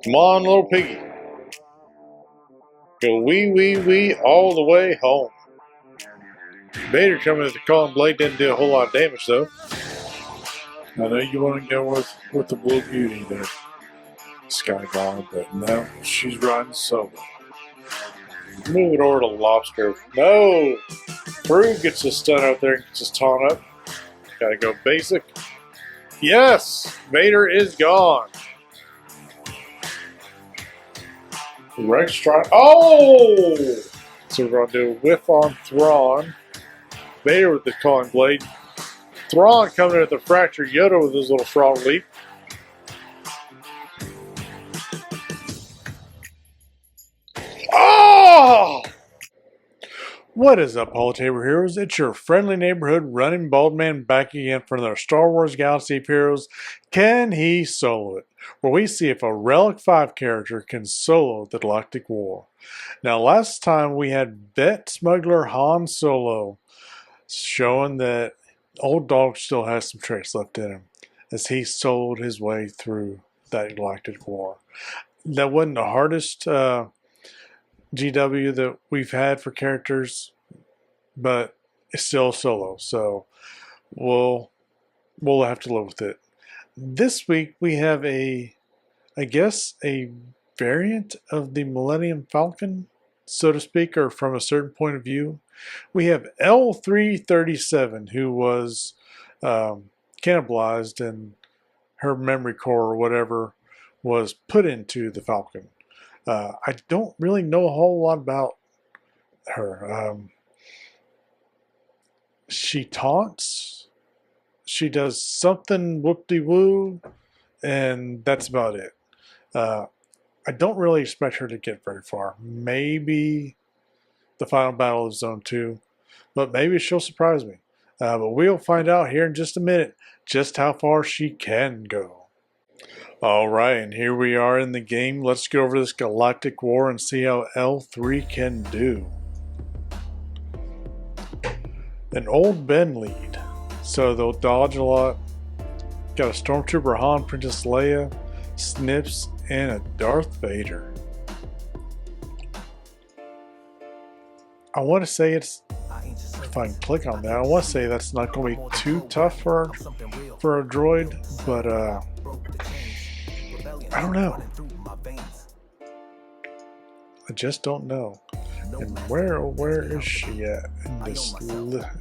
Come on, little piggy. Go wee wee wee all the way home. Vader coming at the calling blade didn't do a whole lot of damage though. I know you want to go with the Blue Beauty there, Skybar, but no, she's riding solo. Move it over to Lobster. No! Brew gets his stun out there and gets his taunt up. Gotta go basic. Yes! Vader is gone. Rex trying. Oh! So we're gonna do a whiff on Thrawn. Vader with the calling blade. Thrawn coming in at the fracture. Yoda with his little frog leap. Oh! What is up, Holotaber Heroes? It's your friendly neighborhood running bald man back again for another Star Wars Galaxy of Heroes. Can he solo it? Where we see if a Relic 5 character can solo the Galactic War. Now, last time we had Vet Smuggler Han Solo, showing that Old Dog still has some traits left in him as he soloed his way through that Galactic War. That wasn't the hardest GW that we've had for characters, but it's still solo, so we'll have to live with it. This week we have I guess a variant of the Millennium Falcon, so to speak, or from a certain point of view. We have L3-37, who was cannibalized and her memory core or whatever was put into the Falcon. I don't really know a whole lot about her. She taunts, she does something whoop-de-woo, and that's about it. I don't really expect her to get very far. Maybe the final battle of Zone 2, but maybe she'll surprise me. But we'll find out here in just a minute just how far she can go. Alright, and here we are in the game. Let's get over this Galactic War and see how L3 can do. An old Ben lead, so they'll dodge a lot. Got a Stormtrooper Han, Princess Leia, Snips, and a Darth Vader. I want to say it's, if I can click on that, I want to say that's not going to be too tough for a droid, but I don't know. I just don't know. And where is she at in this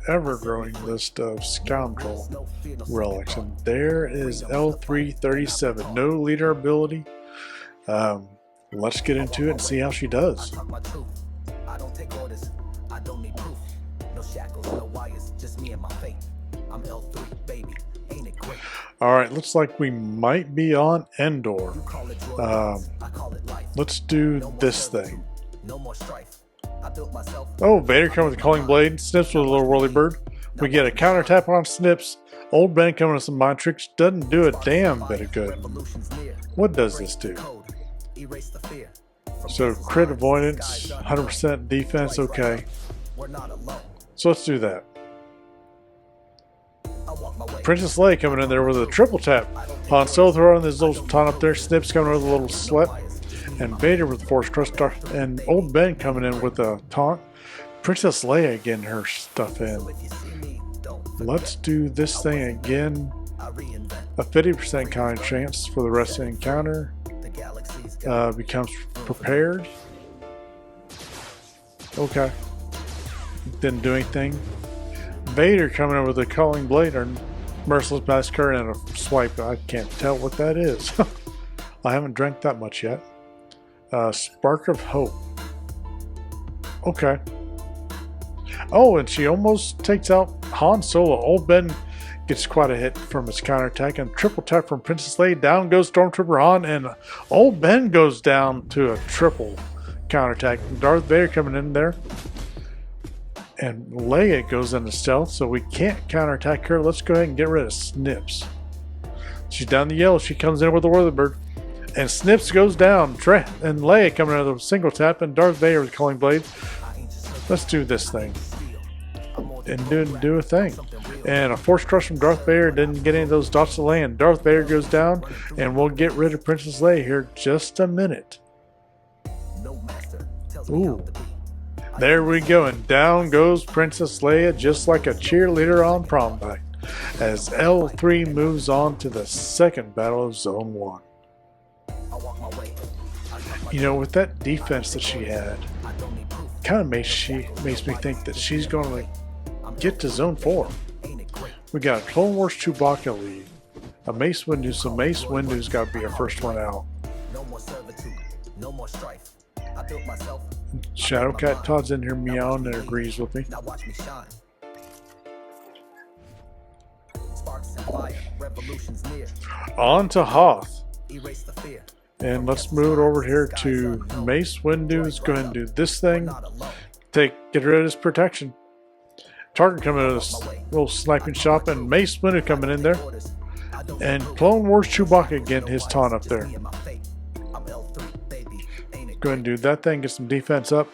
ever-growing list of scoundrel relics? And there is L3-37. No leader ability. Let's get into it and see how she does. Alright, looks like we might be on Endor. Let's do this thing. Oh, Vader coming with a calling blade. Snips with a little whirly bird. We get a counter tap on Snips. Old Ben coming with some mind tricks. Doesn't do a damn bit of good. What does this do? So crit avoidance, 100% defense, okay. So let's do that. Princess Leia coming in there with a triple tap. Han Solo throwing his little taunt up there. Snips coming with a little slip. And Vader with Force Crust. And Old Ben coming in with a taunt. Princess Leia getting her stuff in. Let's do this thing again. A 50% kind of chance for the rest of the encounter. Becomes prepared. Okay. Didn't do anything. Vader coming in with a calling blade or merciless massacre and a swipe. I can't tell what that is. I haven't drank that much yet. Spark of Hope. Okay. Oh, and she almost takes out Han Solo. Old Ben gets quite a hit from his counterattack, and triple tap from Princess Leia. Down goes Stormtrooper Han, and Old Ben goes down to a triple counterattack. Darth Vader coming in there. And Leia goes into stealth, so we can't counterattack her. Let's go ahead and get rid of Snips. She's down the yellow. She comes in with a whirly bird. And Snips goes down. And Leia coming out of the single tap, and Darth Vader with a calling blade. Let's do this thing. And do a thing. And a force crush from Darth Vader didn't get any of those dots to land. Darth Vader goes down, and we'll get rid of Princess Leia here just a minute. Ooh. There we go, and down goes Princess Leia just like a cheerleader on prom night as L3 moves on to the second battle of Zone 1. You know, with that defense that she had, kind of makes me think that she's going to get to Zone 4. We got a Clone Wars Chewbacca lead, a Mace Windu, so Mace Windu's got to be our first one out. Shadowcat Todd's in here meowing and agrees with me. On to Hoth. And let's move it over here to Mace Windu's going to do this thing. Get rid of his protection. Tarkin coming into this little sniping shop, and Mace Windu coming in there. And Clone Wars Chewbacca getting his taunt up there. Go ahead and do that thing, get some defense up.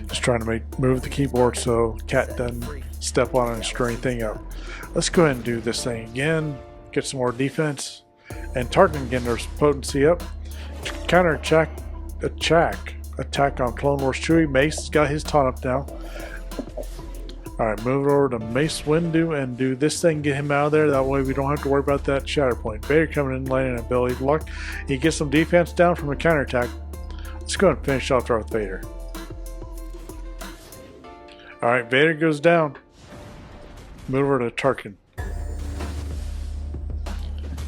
Just trying to move the keyboard so Cat doesn't step on it and screw anything up. Let's go ahead and do this thing again. Get some more defense. And Tarkin getting their potency up. Counter attack on Clone Wars Chewie. Mace has got his taunt up now. Alright, move it over to Mace Windu and do this thing, get him out of there. That way we don't have to worry about that shatter point. Vader coming in, landing an ability block. He gets some defense down from a counterattack. Let's go ahead and finish off Darth Vader. Alright, Vader goes down. Move over to Tarkin.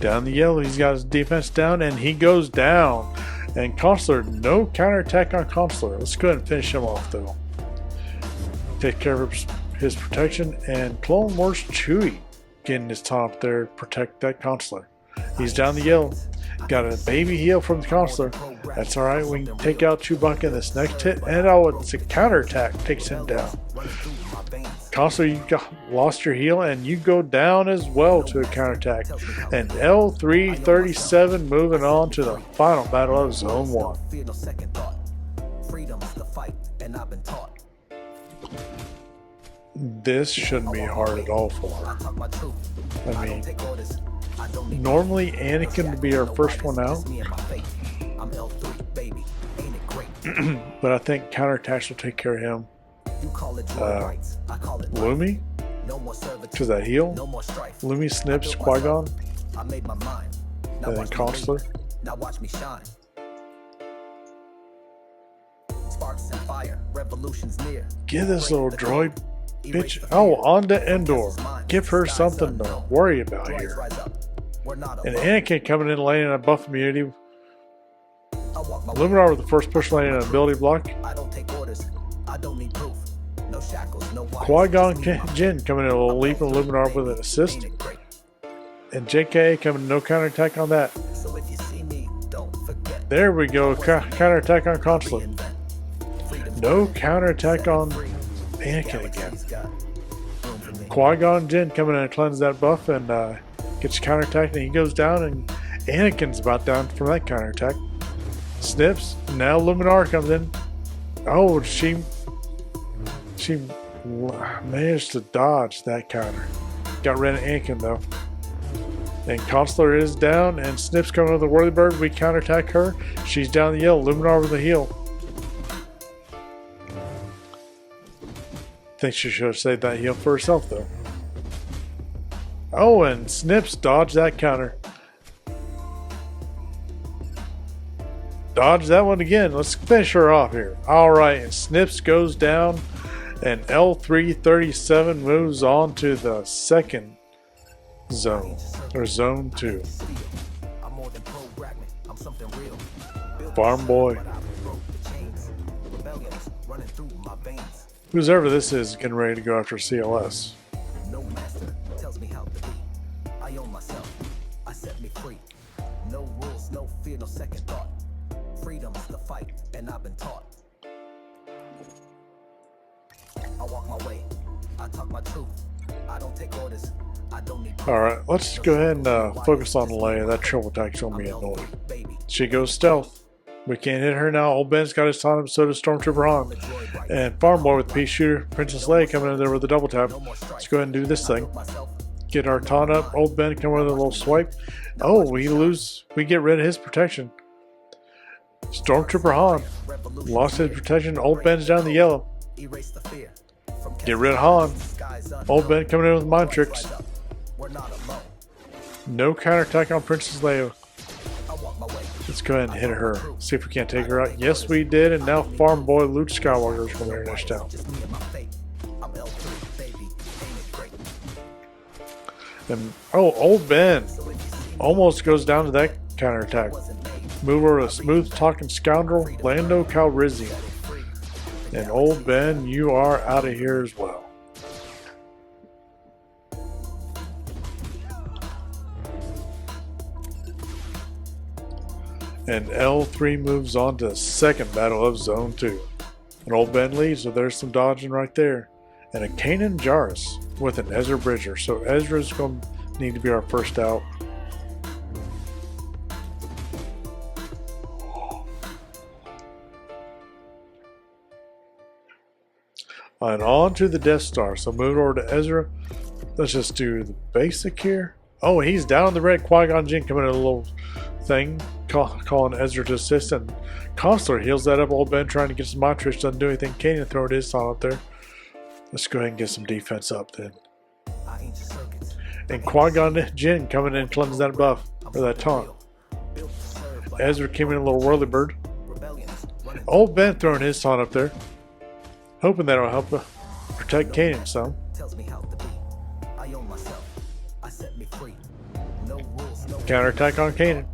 Down the yellow, he's got his defense down, and he goes down. And Consular, no counterattack on Consular. Let's go ahead and finish him off, though. Take care of his protection, and Clone Wars Chewie getting his taunt up there to protect that Consular. He's down the yellow. Got a baby heal from the Consular. That's alright, we can take out Chewbacca in this next hit, and it's a counterattack, takes him down. Consular, you lost your heal, and you go down as well to a counterattack. And L3-37 moving on to the final battle of Zone 1. This shouldn't be hard at all for her. I mean, normally Anakin would be our first one out. But I think counterattacks will take care of him. Lumi, because that heal. Lumi snips Qui-Gon. And then Consular. Give this little droid bitch. Oh, on to Endor. Give her something to worry about here. And Anakin coming in laying a buff immunity. Luminar with the first push laying an ability block. Qui-Gon Jinn coming in a little leap and Luminar with an assist. And JK coming in no counterattack on that. There we go. Counterattack on Consular. No counterattack on Anakin again. Qui-Gon Jinn coming in and cleanse that buff and gets counterattacked, and he goes down, and Anakin's about down from that counterattack. Snips. Now Luminar comes in. Oh, she managed to dodge that counter. Got rid of Anakin though. And Consular is down, and Snips coming with the Worthy Bird. We counterattack her. She's down the yellow. Luminar with the heal. Think she should have saved that heal for herself though. Oh, and Snips dodged that counter. Dodge that one again. Let's finish her off here. Alright, and Snips goes down, and L3-37 moves on to the second zone, or Zone 2. Farm Boy. Who's ever this is getting ready to go after CLS. No master tells me how to be. I own myself. I set me free. No rules, no fear, no second thought. Freedom's the fight, and I've been taught. I walk my way. I talk my truth. I don't take orders. I don't need. Alright, let's go ahead and focus on Leia. That triple attack's gonna be annoying. She goes stealth. We can't hit her now. Old Ben's got his taunt up, so does Stormtrooper Han. And Farm Boy with Pea Shooter, Princess Leia coming in there with a double tap. Let's go ahead and do this thing. Get our taunt up. Old Ben coming with a little swipe. Oh, we get rid of his protection. Stormtrooper Han lost his protection. Old Ben's down the yellow. Get rid of Han. Old Ben coming in with mind tricks. No counterattack on Princess Leia. Let's go ahead and hit her. See if we can't take her out. Yes, we did. And now Farm Boy Luke Skywalker is coming here next down. And Old Ben almost goes down to that counterattack. Move over to smooth talking scoundrel Lando Calrissian. And Old Ben, you are out of here as well. And L3 moves on to the second battle of Zone 2. And Old Ben leaves, so there's some dodging right there. And a Kanan Jarrus with an Ezra Bridger. So Ezra's going to need to be our first out. And on to the Death Star. So move over to Ezra. Let's just do the basic here. Oh, he's down on the red. Qui-Gon Jinn coming in a little thing, calling Ezra to assist. And Consular heals that up. Old Ben trying to get some Matrix. Doesn't do anything. Kanan throwing his taunt up there. Let's go ahead and get some defense up then. And Qui-Gon Jinn coming in and cleansing that buff, or that taunt. Ezra came in a little whirly bird. Old Ben throwing his taunt up there. Hoping that'll help protect Kanan some. Counterattack on Kanan.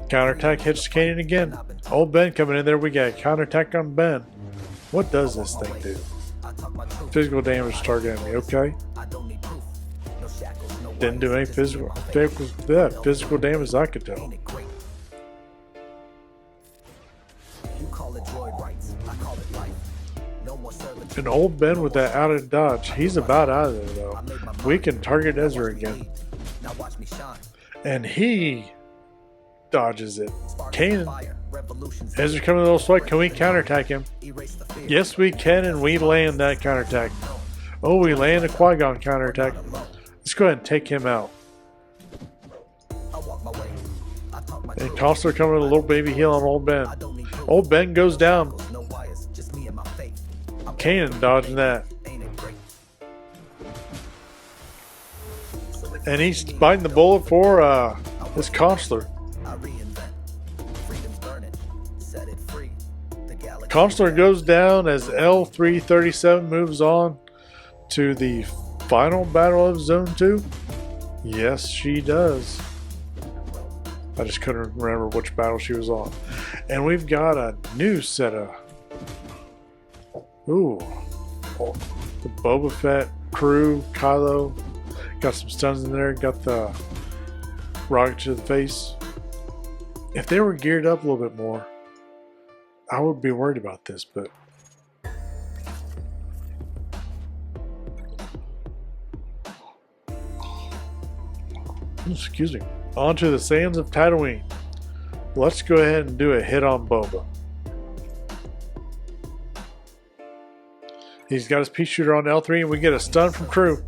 Counterattack hits Kanan again. Old Ben coming in there. We got a counterattack on Ben. What does this thing do? Physical damage target enemy. Okay. Didn't do any physical damage I could tell. And Old Ben with that out of dodge. He's about out of there though. We can target Ezra again. And he dodges it. Kanan. Ezra coming a little swipe. Can we counterattack him? Yes, we can, and we land that counterattack. Oh, we land a Qui-Gon counterattack. Let's go ahead and take him out. And Consular coming with a little baby heal on Old Ben. Old Ben goes down. Kanan dodging that. And he's biting the bullet for this Consular. Consular goes down as L3-37 moves on to the final battle of Zone 2. Yes, she does. I just couldn't remember which battle she was on. And we've got a new set of... Ooh. The Boba Fett crew, Kylo. Got some stuns in there. Got the rocket to the face. If they were geared up a little bit more, I would be worried about this, but... Excuse me. On to the sands of Tatooine. Let's go ahead and do a hit on Boba. He's got his pea shooter on L3 and we get a stun from crew.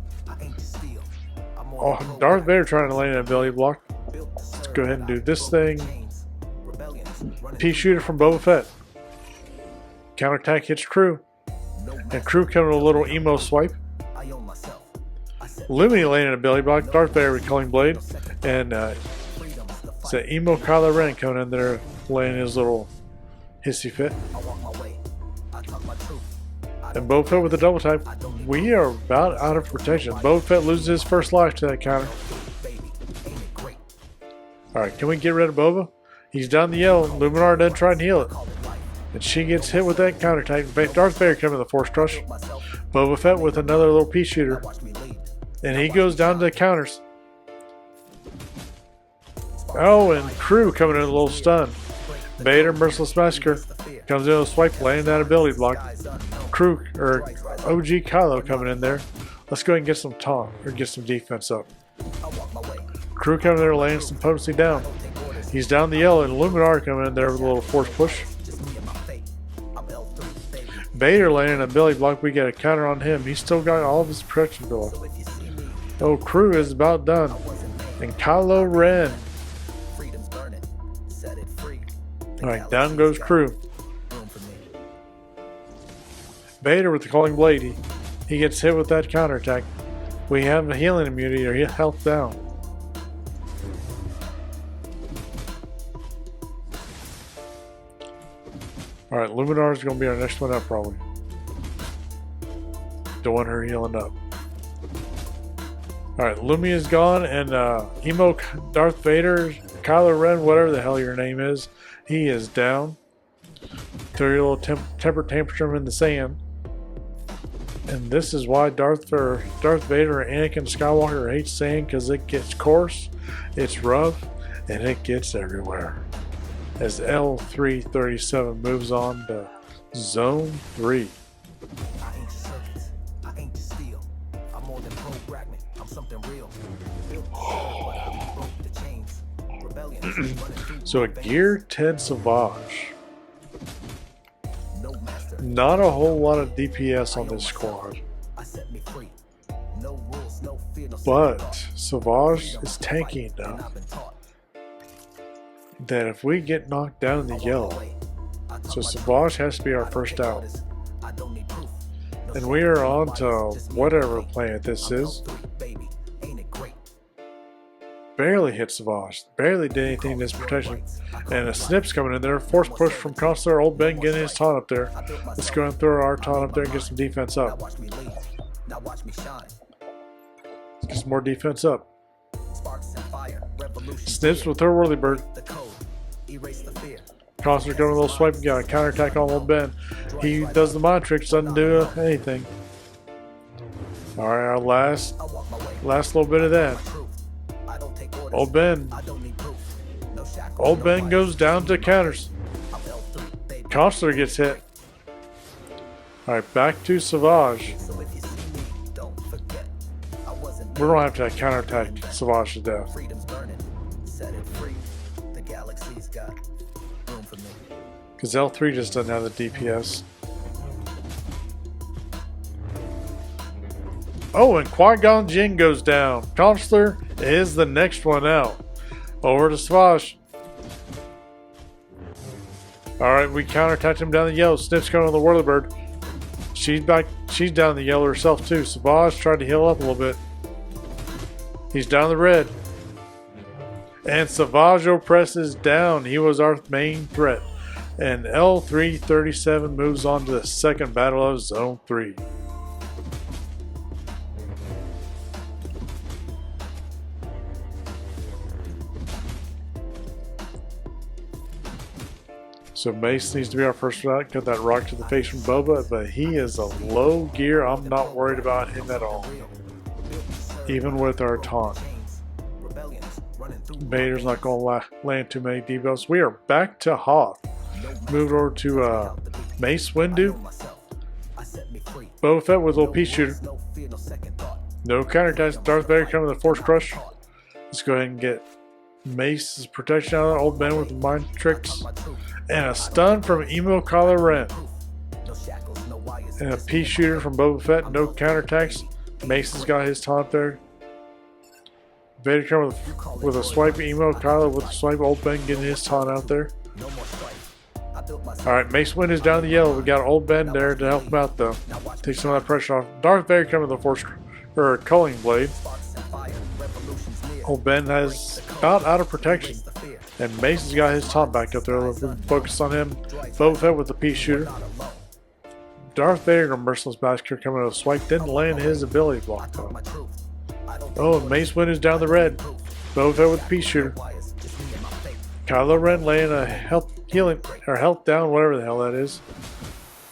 Oh, Darth Vader trying to land an ability block. Let's go ahead and do this thing. Pea shooter from Boba Fett. Counterattack hits crew. And crew coming with a little emo swipe. Lumini landing an ability block. Darth Vader recalling blade. And it's an emo Kylo Ren coming in there laying his little hissy fit. And Boba Fett with a double type. We are about out of protection. Boba Fett loses his first life to that counter. Alright, can we get rid of Boba? He's down the yellow. Luminar doesn't try and heal it. And she gets hit with that counter type. Darth Vader coming with a force crush. Boba Fett with another little pea shooter. And he goes down to the counters. Oh, and crew coming in a little stun. Vader, Merciless Massacre, comes in with a swipe, landing that ability block. Crew, or OG Kylo coming in there. Let's go ahead and get some taunt, or get some defense up. Crew coming in there, laying some potency down. He's down the yellow, and Luminar coming in there with a little force push. Vader landing a belly block. We get a counter on him. He's still got all of his protection built. Oh, crew is about done. And Kylo Ren. Alright, down goes crew. Vader with the calling blade. He gets hit with that counterattack. We have a healing immunity or health down. Alright, Luminar is going to be our next one up probably. Don't want her healing up. Alright, Lumi is gone and Emo Darth Vader, Kylo Ren, whatever the hell your name is, he is down. Throw your little temper tantrum in the sand. And this is why Darth Vader and Anakin Skywalker hate sand, because it gets coarse, it's rough, and it gets everywhere. As L3-37 moves on to Zone 3. So a Gear 10 Savage. Not a whole lot of DPS on this squad. But Savage is tanky enough that if we get knocked down in the yellow, so Savage has to be our first out. And we are on to whatever planet this is. Barely hit Savage. Barely did anything in this protection. And a snip's coming in there. Force push from Consular. Old Ben getting his taunt up there. Let's go and throw our taunt up there and get some defense up. Let's get some more defense up. Snips with her whirly bird. Consular going a little swipe and got a counterattack on Old Ben. He does the mind tricks, doesn't do anything. Alright, our last little bit of that. Old Ben goes down to counters. Consular gets hit. Alright, back to Savage. We're gonna have to counterattack Savage to death. Because L3 just doesn't have the DPS. Oh, and Qui-Gon Jinn goes down. Consular is the next one out. Over to Savage. Alright, we counterattacked him down the yellow. Snips coming on the Whirlybird. She's back. She's down the yellow herself too. Savage tried to heal up a little bit. He's down the red. And Savage presses down. He was our main threat. And L3-37 moves on to the second battle of Zone 3. So Mace needs to be our first round. Cut that rock to the face from Boba, but he is a low gear. I'm not worried about him at all. Even with our taunt. Vader's not going to land too many debuffs. We are back to Hoth. Moved over to Mace Windu. Boba Fett with a little pea shooter. No counterattacks. Darth Vader coming with a Force Crush. Let's go ahead and get Mace's protection out of Old Ben with the mind tricks. And a stun from Emo Kylo Ren. And a pea shooter from Boba Fett. No counterattacks. Mace has got his taunt there. Vader coming with a swipe Emo Kylo with a swipe Old Ben getting his taunt out there. Alright, Mace Wind is down the yellow. We got Old Ben there to help him out though. Take some of that pressure off. Darth Vader coming with a Force or Culling Blade. Old Ben has about out of protection. And Mace has got his taunt back up there. We'll focus on him. Boba Fett with the pea shooter. Darth Vader, a merciless bastard, coming with a swipe. Didn't land his ability block though. Oh, Mace Wind is down the red. Boba Fett with the pea shooter. Kylo Ren laying a health healing or health down, whatever the hell that is.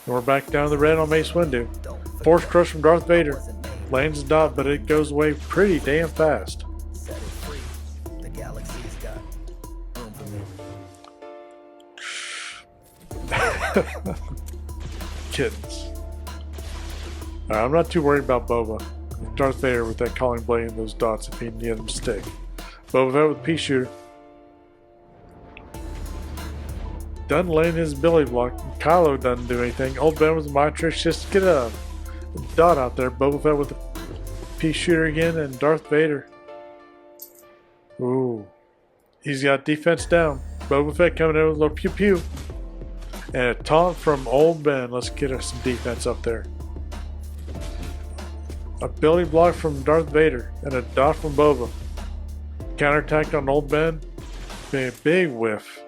And we're back down the red on Mace Windu. Force Crush from Darth Vader. Lands a dot, but it goes away pretty damn fast. Kittens. I'm not too worried about Boba. Darth Vader with that calling blade and those dots if he can get them stick. Boba Fett with pea shooter. doesn't land his Billy block. Kylo doesn't do anything. Old Ben with the mind tricks just to get a dot out there. Boba Fett with the pea shooter again, and Darth Vader. Ooh. He's got defense down. Boba Fett coming in with a little pew pew. And a taunt from Old Ben. Let's get us some defense up there. A Billy block from Darth Vader and a dot from Boba. Counterattack on Old Ben. A big whiff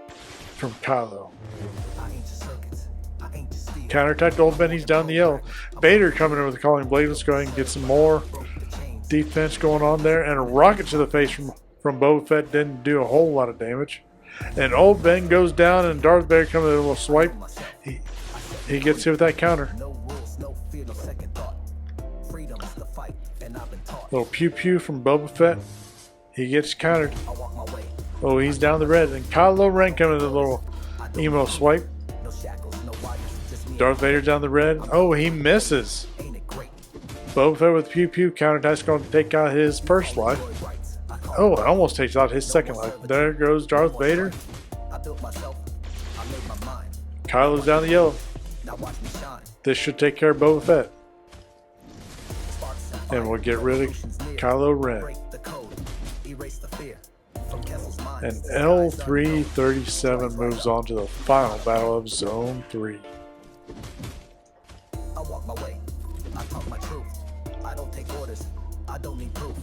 from Kylo. Counterattack to Old Ben. He's down the yellow. Vader coming in with a calling blade. Let's go ahead and get some more defense going on there. And a rocket to the face from Boba Fett didn't do a whole lot of damage. And Old Ben goes down, and Darth Vader comes in with a little swipe. He gets hit with that counter. Little pew pew from Boba Fett. He gets countered. Oh, he's down the red. And Kylo Ren coming with a little emo swipe. Darth Vader down the red. Oh, he misses. Boba Fett with pew pew. Counterattack's going to take out his first life. Oh, it almost takes out his second life. There goes Darth Vader. Kylo's down the yellow. This should take care of Boba Fett. And we'll get rid of Kylo Ren. And L3-37 moves on to the final battle of Zone 3. I walk my way. I talk my truth. I don't take orders. I don't need proof.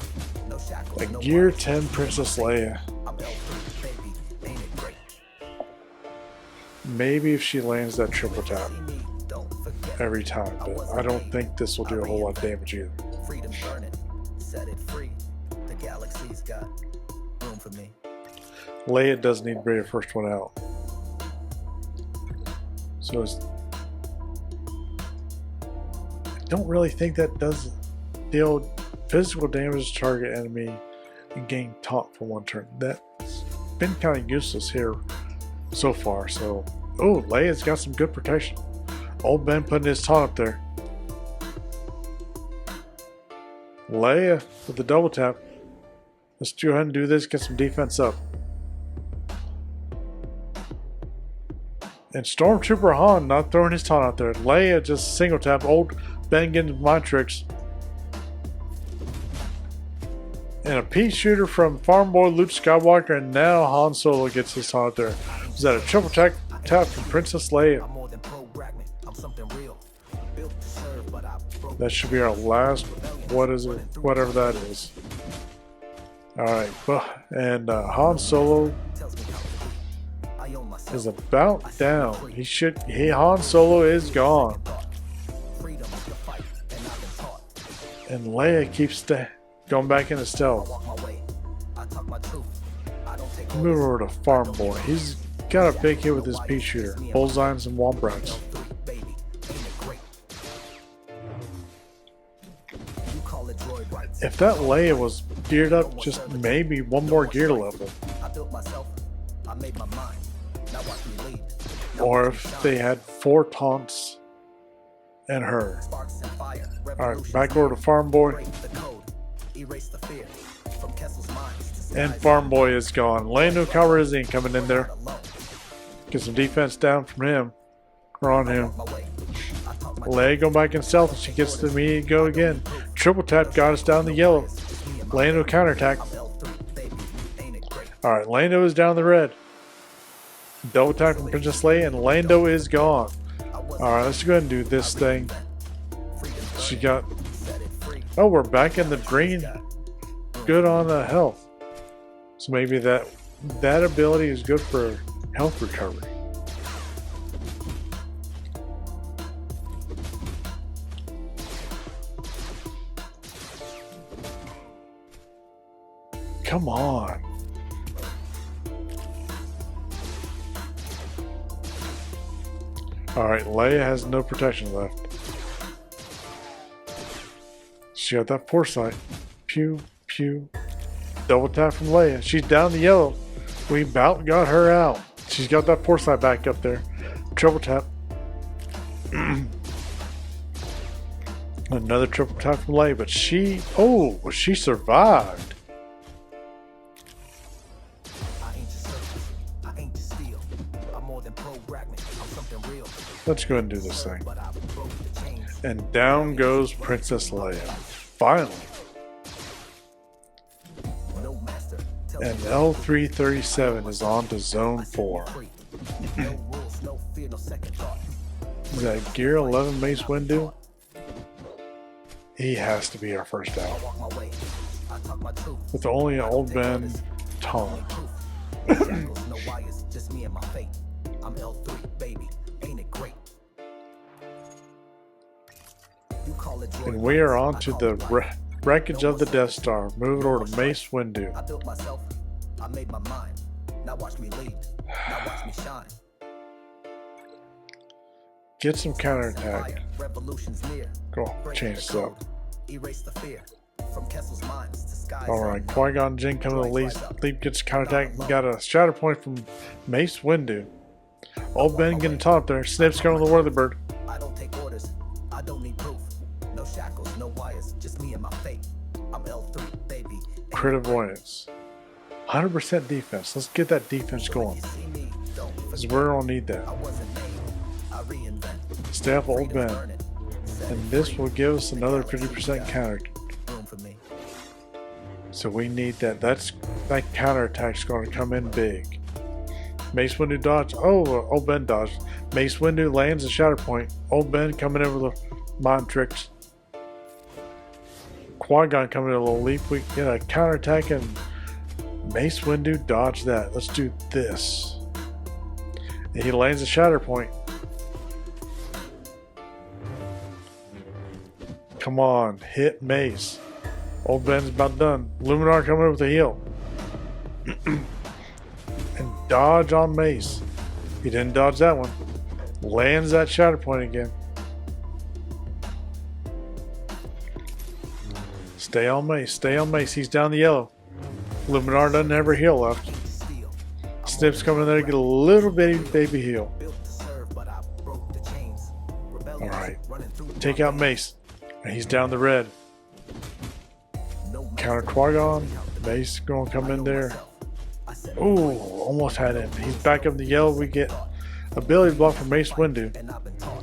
No shackles. A Gear 10 Princess Leia. I'm L3, baby. Ain't it great? Maybe if she lands that triple tap Don't forget. every time, but I don't think this will do a whole lot of damage either. Freedom burning. Set it free. The galaxy's got room for me. Leia does need to be the first one out. So it's, I don't really think that does deal physical damage to target enemy and gain taunt for one turn. That's been kind of useless here so far. So, oh, Leia's got some good protection. Old Ben putting his taunt up there. Leia with the double tap. Let's go ahead and do this, get some defense up. And Stormtrooper Han not throwing his taunt out there. Leia just single tap. Old Ben getting mind tricks. And a pea shooter from Farm Boy Luke Skywalker. And now Han Solo gets his taunt out there. Is that a triple tap from Princess Leia? I'm more than programming. I'm something real. Built to serve, but I broke. That should be our last. What is it? Whatever that is. Alright. And Han Solo Tells me how to be. I own myself. is about down. Han Solo is gone. Freedom is the fight, and I've been taught. And Leia keeps going back into I stealth. walk my way. I talk my truth. I don't take Move over to Farm Boy. He's got a big hit with his pea shooter. Bullseyes and Wombats. baby. Ain't it great? You call it droid rights. If that Leia was geared up just maybe one more gear level, I built myself. I made my mind. Now watch me lead. or if they had 4 taunts and her. Sparks and fire. Alright, back over to Farm Boy. Break the code. Erase the fear from Kessel's minds. And Farm Boy is gone. Lando Calrissian coming in there. Get some defense down from him. Or on him. Leia going back in stealth and she gets the immediate go again. Triple tap got us down the yellow. Lando counterattack. Alright, Lando is down the red. Double tap from Princess Leia and Lando is gone. Alright, let's go ahead and do this thing. She got... Oh, we're back in the green. Good on health. So maybe that ability is good for health recovery. Come on. Alright, Leia has no protection left. She got that foresight. Pew, pew. Double tap from Leia. She's down the yellow. We about got her out. She's got that foresight back up there. Triple tap. Another triple tap from Leia, but she survived. I ain't just surface. I ain't just steel. I'm more than programming. Let's go ahead and do this thing. But I broke the chains. And down goes Princess Leia. Finally. No master tells And me L3-37 is on to Zone 4. free. No rules, no fear, no second thought. Is that Gear 11 Mace Windu? He has to be our first out. Walk my way. I talk my truth. With only an old Ben Tom. No shackles, no wires, just me and my fate. I'm L3, baby. Ain't it great? You call it joy. And we are on to the wreckage of the Death Star. Moving over to Mace Windu. I built myself. I made my mind. Now watch me lead. Now watch me shine. Get some counterattack. Fire, revolution's near. Go on, Break change the this code. up. Erase the fear. From Kessel's minds to skies. Alright, Qui-Gon Jinn coming to the leap gets counterattack. We got a shatter point from Mace Windu. Old Ben getting taught up there. Snips coming to the Whirlybird. I don't take orders. I don't need proof. No shackles, no wires, just me and my fate. I'm L3, baby. Crit avoidance. 100% defense. Let's get that defense going. You see me, don't Because we're going to need that. I wasn't made. I reinvent. Stay up Old Ben. Burn it. Set And it this free. will give us another 50% counter. Room for me. So we need that. That counterattack's going to come in big. Mace Windu dodge. Oh, Old Ben dodged. Mace Windu lands a shatter point. Old Ben coming in with the mind tricks. Qui-Gon coming in a little leap. We get a counterattack and Mace Windu dodge that. Let's do this. And he lands a shatter point. Come on, hit Mace. Old Ben's about done. Luminar coming in with a heal. And dodge on Mace. He didn't dodge that one. Lands that shatter point again. Stay on Mace. Stay on Mace. He's down the yellow. Luminar doesn't have her heal left. Steal. Snip's coming in there to get a little bitty baby heal. Built to serve, but I broke the chains. Rebellion Alright. running through Take my out Mace. And he's down the red. No Counter Qui-Gon. Mace going to come in there. I said, Ooh, almost had him. He's back up in the yellow. We get ability block from Mace Windu. and I've been taught.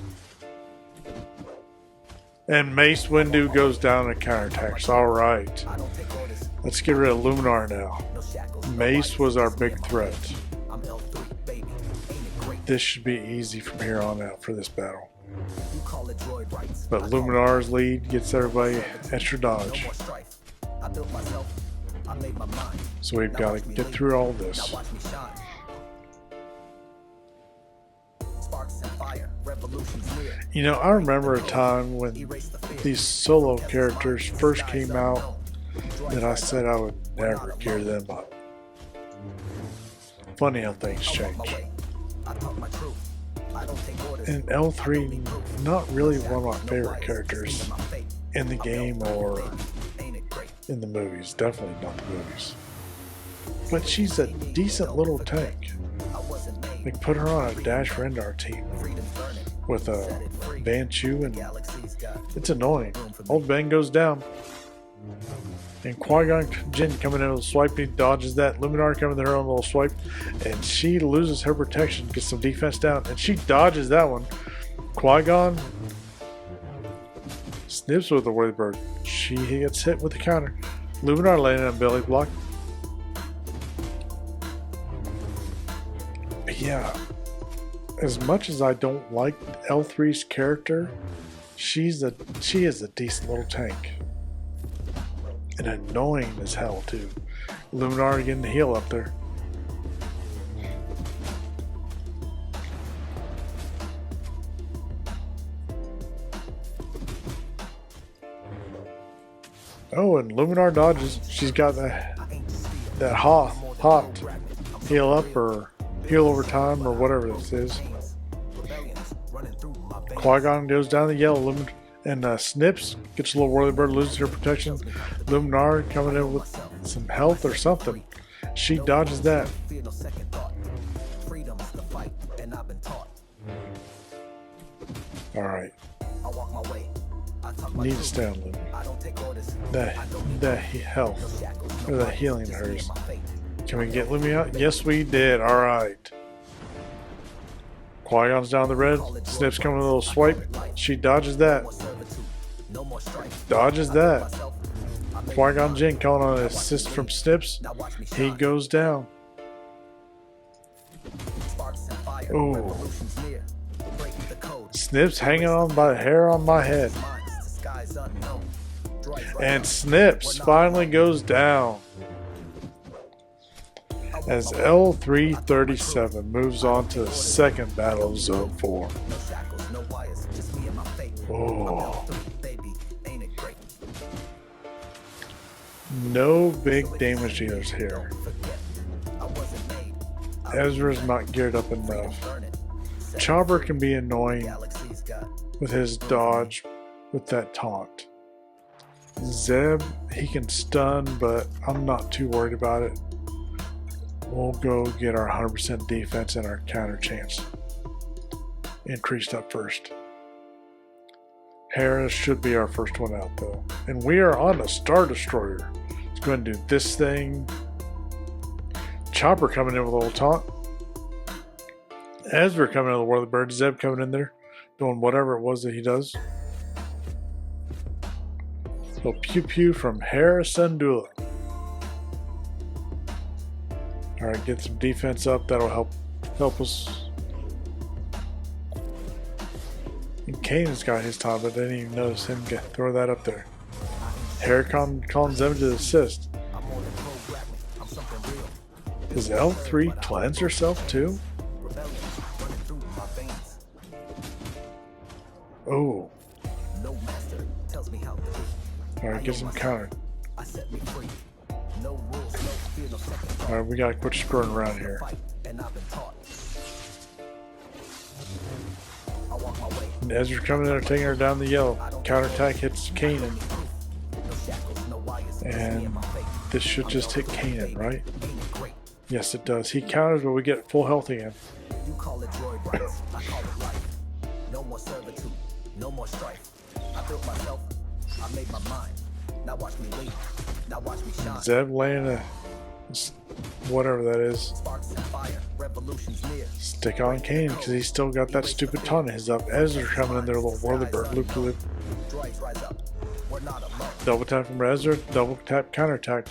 And Mace Windu goes down and counterattacks. Alright. I don't take orders. Let's get rid of Luminar now. No shackles. no Mace wires, was our just me big and my threat. fate. I'm L3, baby. Ain't it great? This should be easy from here on out for this battle. You call it droid rights. But I call it Luminar's lead gets everybody extra no dodge. more strife. I built myself. I made my mind. So we've got to get through all this. Now watch me shine. Sparks and fire, revolution's near. You know, I remember a time when Erase the fear. these solo characters first came out that I said I would never gear them up. Funny how things I walk my change. way. I talk my truth. I don't take orders. And L3, not really one of my favorite characters in the game or Ain't it great? in the movies. Definitely not the movies. But she's a decent little tank. I wasn't made. We put her on a Dash Rendar team Freedom's burning. with a Van Chu, and Galaxy's got it's annoying. Old Ben goes down. And Qui-Gon Jinn coming in with a swipe, he dodges that. Luminar coming in her own little swipe, and she loses her protection, gets some defense down, and she dodges that one. Qui-Gon snips with the Whirlybird. She gets hit with the counter. Luminar landing on belly block. Yeah, as much as I don't like L3's character, she is a decent little tank. And annoying as hell too. Luminar getting the heal up there. Oh, and Luminar dodges. She's got that hot heal up or heal over time or whatever this is. Qui-Gon goes down the yellow. And Snips gets a little Whirlybird, loses her protection. Luminar coming in with some health or something. She dodges that. Alright. Need to stay on Luminar. That health. Or that healing of hers. Can we get Luminar out? Yes, we did. Alright. Qui-Gon's down the red. Snips coming with a little swipe. She dodges that. Dodges that. Qui-Gon Jinn calling on an assist from Snips. He goes down. Ooh. Snips hanging on by the hair on my head. And Snips finally goes down. As L3-37 moves on to the second battle of Zone 4. Oh. No big damage dealers here. Ezra's not geared up enough. Chopper can be annoying with his dodge with that taunt. Zeb, he can stun, but I'm not too worried about it. We'll go get our 100% defense and our counter chance increased up first. Hera should be our first one out though. And we are on a Star Destroyer. Let's go ahead and do this thing. Chopper coming in with a little taunt. Ezra coming in with the War of the Birds. Zeb coming in there doing whatever it was that he does. So pew pew from Hera Syndulla. Alright, get some defense up. That'll help us. And Kanan's got his time, but I didn't even notice him throw that up there. Hera calling Zeb to assist. Does L3 cleanse herself too? Oh. Alright, get some counter. Alright, we gotta quit screwing around here. And Ezra's coming in there, taking her down the yellow. Counterattack hits Kanan. And this should just hit Kanan, right? Yes, it does. He counters, but we get full health again. You call it droid rights, I call it life. No more servitude, no more strife. I built myself, I made my mind. Now watch me lead, now watch me shine. Zeb laying a whatever that is. Sparks and fire, revolutions near. Stick on Kanan because he's still got that stupid taunt in his up. Ezra coming in there, a little whirly bird, loop to loop. Droids rise up. We're not alone. Double tap from Ezra, double tap counterattack.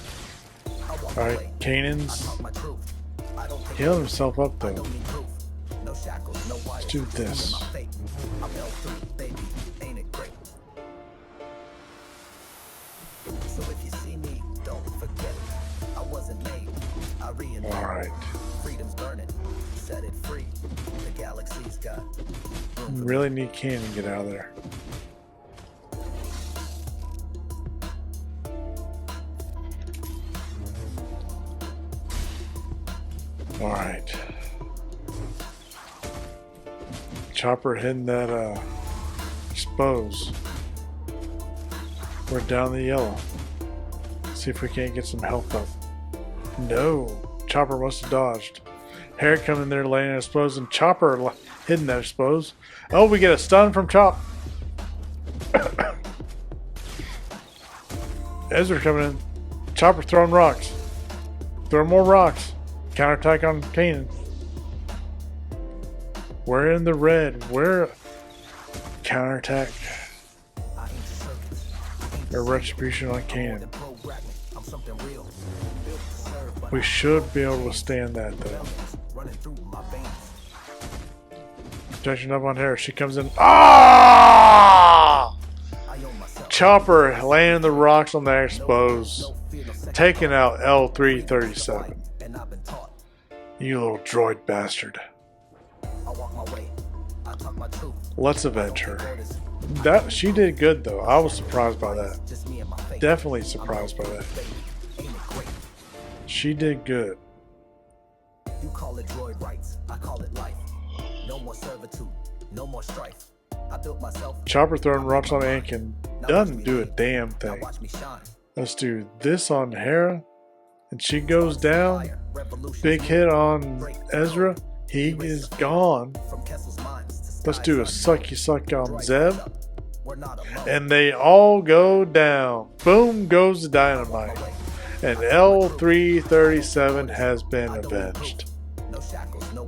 Alright, Kanan's healing himself up though. Let's do this. Alright. Really need Kanan to get out of there. Alright. Chopper hitting that expose. We're down the yellow. See if we can't get some health up. No. Chopper must have dodged. Hera coming in there laying an expose and Chopper hitting that expose. Oh, we get a stun from Chop. Ezra coming in. Chopper throwing rocks. Throw more rocks. Counterattack on Kanan. We're in the red. We're counterattack. A retribution on Kanan. We should be able to withstand that though. Protection up on her. She comes in. Ah! Chopper laying the rocks on the expose. Taking out L3-37. You little droid bastard. Let's avenge her. That she did good though. I was surprised by that. Definitely surprised by that. She did good. You call it droid rights, I call it life. No more servitude, no more strife. I built myself. Chopper throwing rocks on Anakin doesn't do a damn thing. Let's do this on Hera, and she goes down. Big hit on Ezra. He is gone. Let's do a sucky suck on Zeb. And they all go down. Boom goes the dynamite. And L3-37 has been avenged.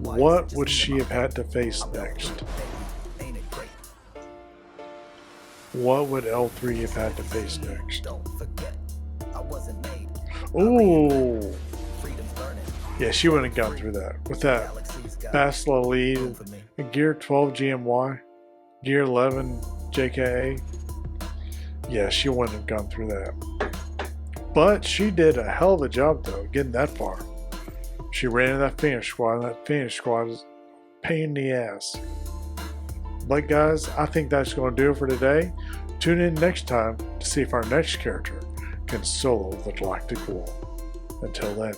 otherwise. What Just would me she and have my had to baby. face I'm next? L3, baby. Ain't it great? What would L3 have had to face next? Don't forget, I wasn't made. Ooh. Freedom's burning. Yeah, she wouldn't have gone through that. With that Galaxy's got Basla room lead, for me. Gear 12 GMY, Gear 11 JKA. Yeah, she wouldn't have gone through that. But she did a hell of a job, though, getting that far. She ran in that finish squad, and that finish squad is a pain in the ass. But guys, I think that's going to do it for today. Tune in next time to see if our next character can solo the Galactic War. Until then.